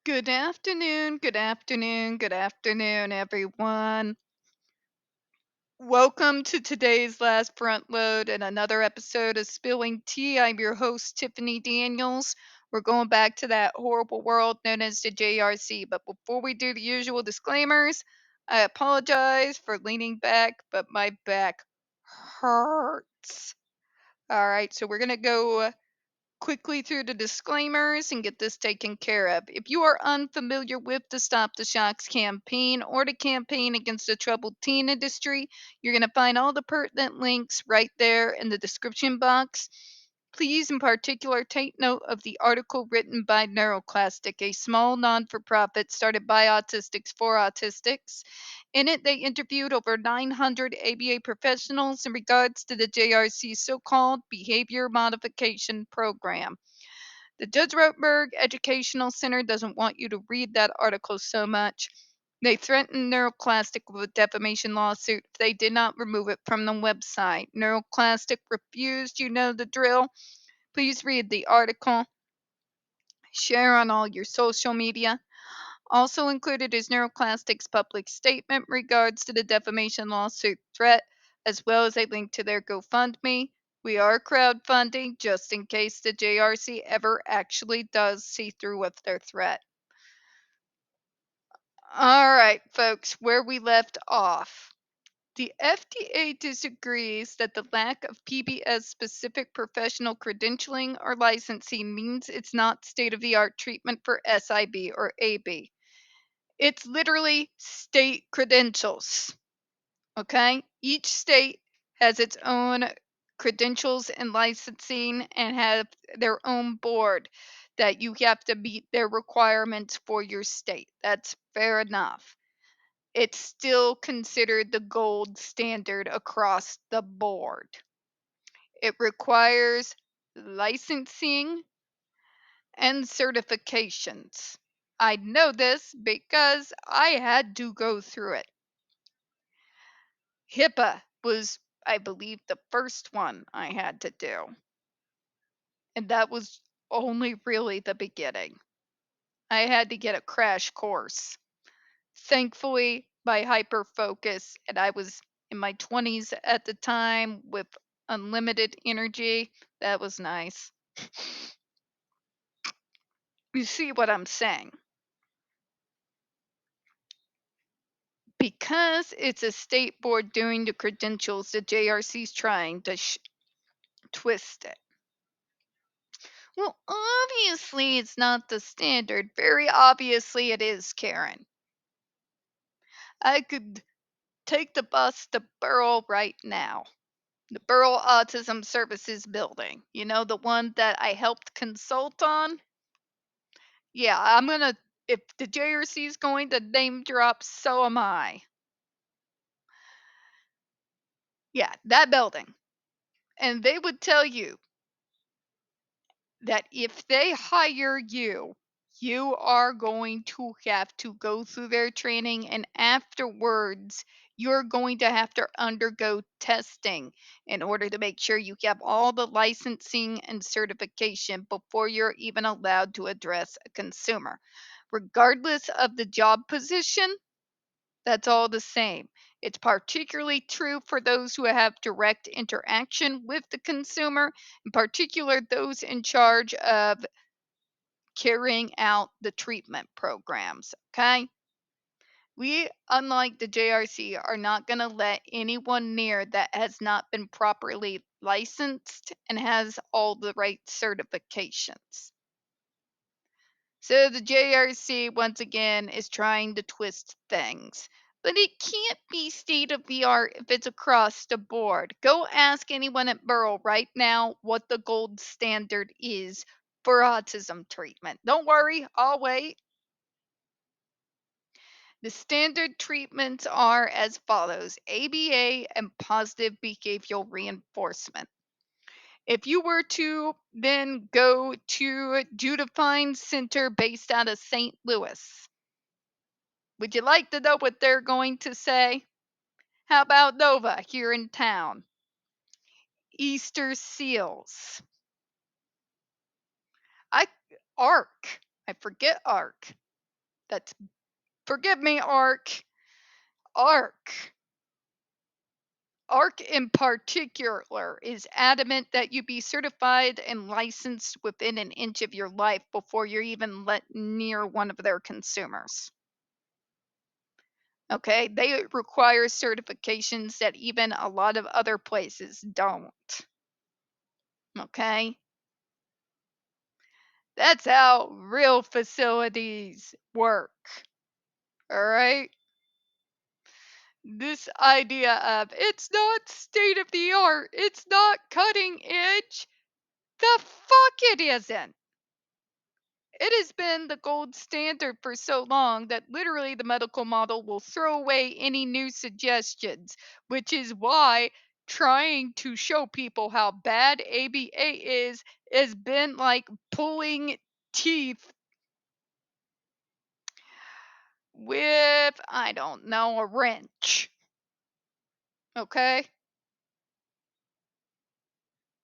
Good afternoon, good afternoon, good afternoon, everyone. Welcome to today's last front load and another episode of Spilling Tea. I'm your host, Tiffany Daniels. We're going back to that horrible world known as the JRC. But before we do the usual disclaimers, I apologize for leaning back, but my back hurts. All right, so we're going to go quickly through the disclaimers and get this taken care of. If you are unfamiliar with the Stop the Shocks campaign or the campaign against the troubled teen industry, you're going to find all the pertinent links right there in the description box. Please, in particular, take note of the article written by NeuroClastic, a small non for profit started by autistics for autistics. In it, they interviewed over 900 ABA professionals in regards to the JRC's so called behavior modification program. The Judge Rotenberg Educational Center doesn't want you to read that article so much. They threatened NeuroClastic with a defamation lawsuit if they did not remove it from the website. NeuroClastic refused, you know the drill. Please read the article. Share on all your social media. Also included is NeuroClastic's public statement regards to the defamation lawsuit threat, as well as a link to their GoFundMe. We are crowdfunding just in case the JRC ever actually does see through with their threat. All right, folks, where we left off. The FDA disagrees that the lack of PBS specific professional credentialing or licensing means it's not state of the art treatment for SIB or AB. It's literally state credentials. Okay? Each state has its own credentials and licensing and have their own board that you have to meet their requirements for your state. That's fair enough. It's still considered the gold standard across the board. It requires licensing and certifications. I know this because I had to go through it. HIPAA was, I believe, the first one I had to do. And that was only really the beginning. I had to get a crash course. Thankfully, my hyper focus, and I was in my 20s at the time with unlimited energy, that was nice. You see what I'm saying? Because it's a state board doing the credentials, the JRC's trying to twist it. Well, obviously it's not the standard. Very obviously it is, Karen. I could take the bus to Burrell right now. The Burrell Autism Services building. You know, the one that I helped consult on? Yeah, if the JRC is going to name drop, so am I. Yeah, that building. And they would tell you that if they hire you, you are going to have to go through their training, and afterwards, you're going to have to undergo testing in order to make sure you have all the licensing and certification before you're even allowed to address a consumer. Regardless of the job position, that's all the same. It's particularly true for those who have direct interaction with the consumer, in particular those in charge of carrying out the treatment programs. Okay? We, unlike the JRC, are not going to let anyone near that has not been properly licensed and has all the right certifications. So the JRC, once again, is trying to twist things. But it can't be state of the art if it's across the board. Go ask anyone at Burrell right now what the gold standard is for autism treatment. Don't worry, I'll wait. The standard treatments are as follows: ABA and positive behavioral reinforcement. If you were to then go to Judafine Center based out of St. Louis, would you like to know what they're going to say? How about Nova here in town? Easter seals. I Arc. I forget Arc. That's, forgive me, ARC. ARC in particular is adamant that you be certified and licensed within an inch of your life before you're even let near one of their consumers. Okay, they require certifications that even a lot of other places don't. Okay, that's how real facilities work. All right, this idea of it's not state of the art, it's not cutting edge, the fuck it isn't. It has been the gold standard for so long that literally the medical model will throw away any new suggestions, which is why trying to show people how bad ABA is has been like pulling teeth with, I don't know, a wrench. Okay?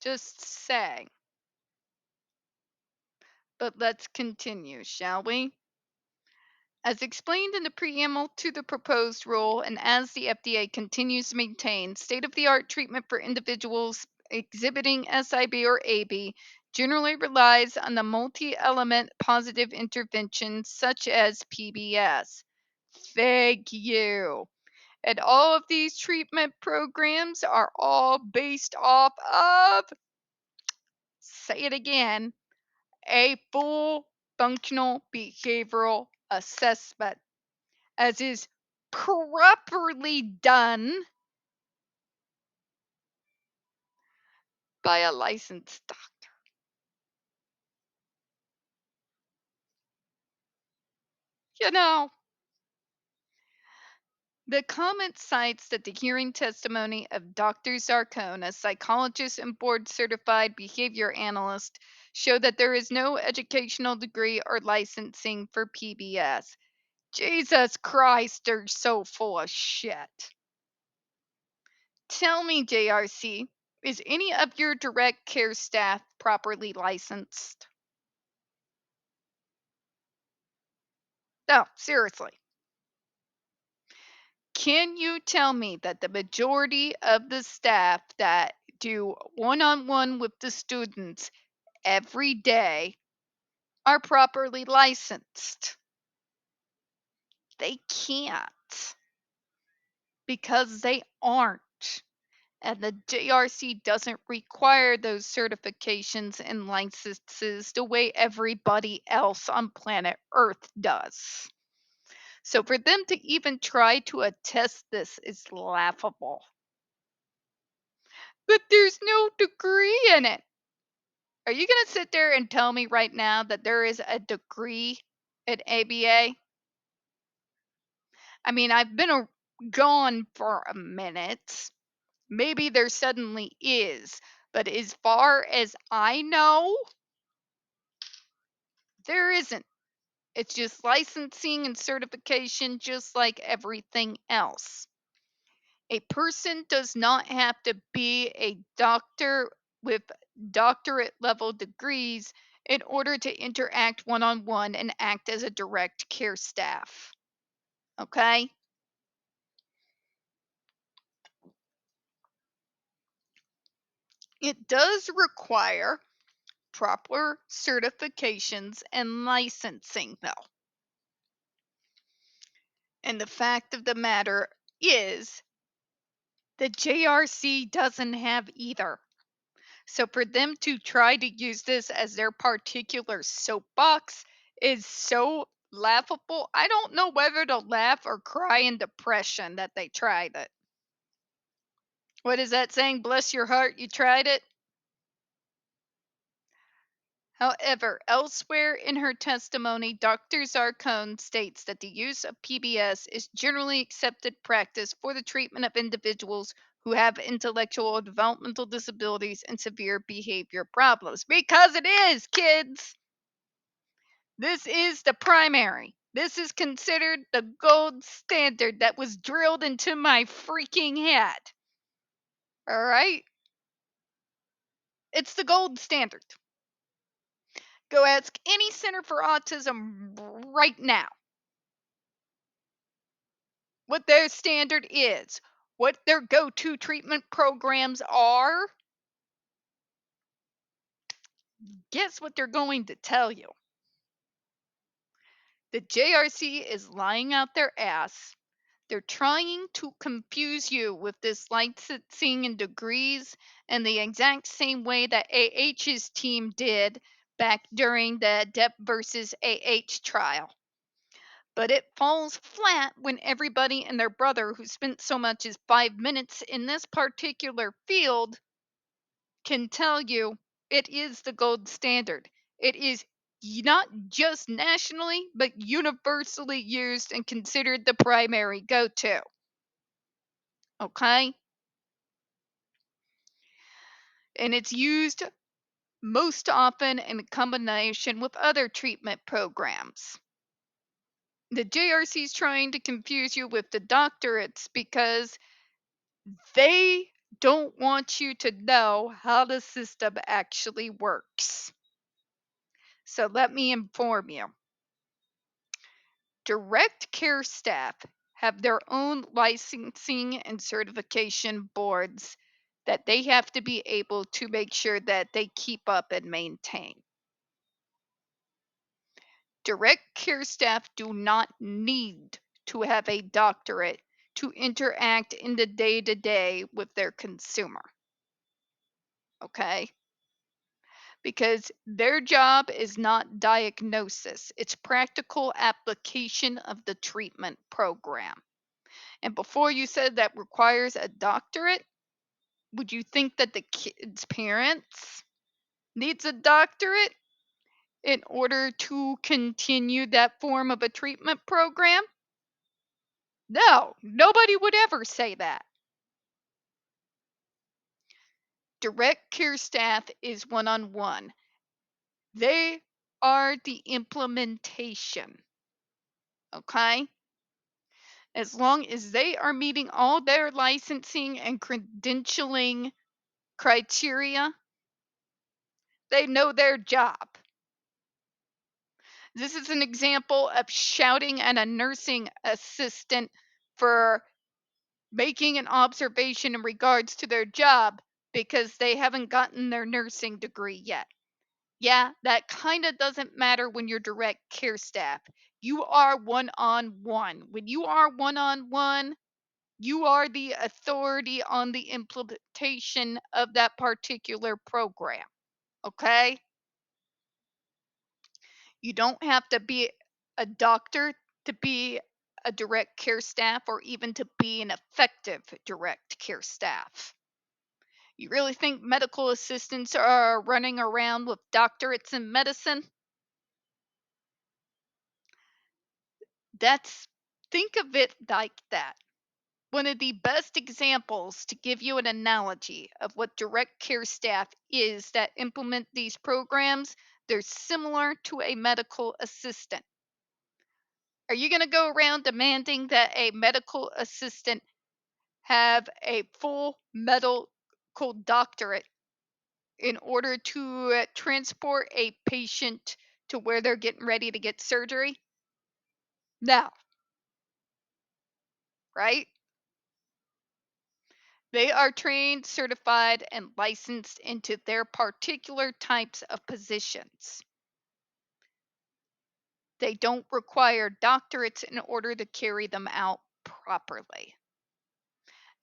Just saying. But let's continue, shall we? As explained in the preamble to the proposed rule, and as the FDA continues to maintain, state of the art treatment for individuals exhibiting SIB or AB generally relies on the multi element positive interventions such as PBS. Thank you. And all of these treatment programs are all based off of, say it again, a full functional behavioral assessment, as is properly done by a licensed doctor. You know, the comment cites that the hearing testimony of Dr. Zarcone, a psychologist and board certified behavior analyst, show that there is no educational degree or licensing for PBS. Jesus Christ, they're so full of shit. Tell me, JRC, is any of your direct care staff properly licensed? No, seriously. Can you tell me that the majority of the staff that do one on one with the students every day are properly licensed? They can't, because they aren't. And the JRC doesn't require those certifications and licenses the way everybody else on planet Earth does. So for them to even try to attest this is laughable. But there's no degree in it. Are you going to sit there and tell me right now that there is a degree at ABA? I mean, I've been gone for a minute. Maybe there suddenly is. But as far as I know, there isn't. It's just licensing and certification, just like everything else. A person does not have to be a doctor with doctorate level degrees in order to interact one on one and act as a direct care staff. Okay? It does require proper certifications and licensing, though. And the fact of the matter is, the JRC doesn't have either. So for them to try to use this as their particular soapbox is so laughable. I don't know whether to laugh or cry in depression that they tried it. What is that saying? Bless your heart, you tried it? However, elsewhere in her testimony, Dr. Zarcone states that the use of PBS is generally accepted practice for the treatment of individuals who have intellectual or developmental disabilities and severe behavior problems. Because it is, kids! This is the primary. This is considered the gold standard that was drilled into my freaking head. All right? It's the gold standard. Go ask any Center for Autism right now. what their standard is, what their go-to treatment programs are, guess what they're going to tell you? The JRC is lying out their ass. They're trying to confuse you with this licensing and degrees in the exact same way that AH's team did back during the Depp versus AH trial. But it falls flat when everybody and their brother who spent so much as 5 minutes in this particular field can tell you it is the gold standard. It is not just nationally, but universally used and considered the primary go to. Okay? And it's used most often in combination with other treatment programs. The JRC is trying to confuse you with the doctorates because they don't want you to know how the system actually works. So let me inform you. Direct care staff have their own licensing and certification boards that they have to be able to make sure that they keep up and maintain. Direct care staff do not need to have a doctorate to interact in the day to day with their consumer. Okay? Because their job is not diagnosis, it's practical application of the treatment program. And before you said that requires a doctorate, would you think that the kid's parents needs a doctorate in order to continue that form of a treatment program? No, nobody would ever say that. Direct care staff is one on one. They are the implementation. Okay? As long as they are meeting all their licensing and credentialing criteria, they know their job. This is an example of shouting at a nursing assistant for making an observation in regards to their job because they haven't gotten their nursing degree yet. Yeah, that kind of doesn't matter when you're direct care staff. You are one on one. When you are one on one, you are the authority on the implementation of that particular program. Okay? You don't have to be a doctor to be a direct care staff or even to be an effective direct care staff. You really think medical assistants are running around with doctorates in medicine? That's Think of it like that. One of the best examples to give you an analogy of what direct care staff is that implement these programs, they're similar to a medical assistant. Are you going to go around demanding that a medical assistant have a full medical doctorate in order to transport a patient to where they're getting ready to get surgery? No, right? They are trained, certified, and licensed into their particular types of positions. They don't require doctorates in order to carry them out properly.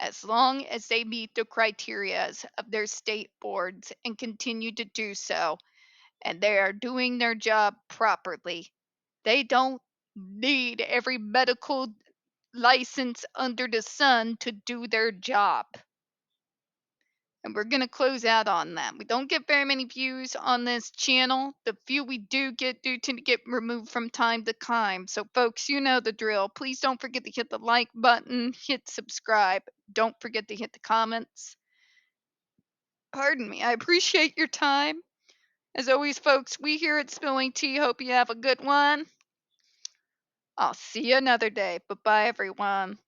As long as they meet the criteria of their state boards and continue to do so, and they are doing their job properly, they don't need every medical license under the sun to do their job. And we're going to close out on that. We don't get very many views on this channel. The few we do get do tend to get removed from time to time. So, folks, you know the drill. Please don't forget to hit the like button, hit subscribe. Don't forget to hit the comments. Pardon me. I appreciate your time. As always, folks, we here at Spilling Tea hope you have a good one. I'll see you another day. Bye bye, everyone.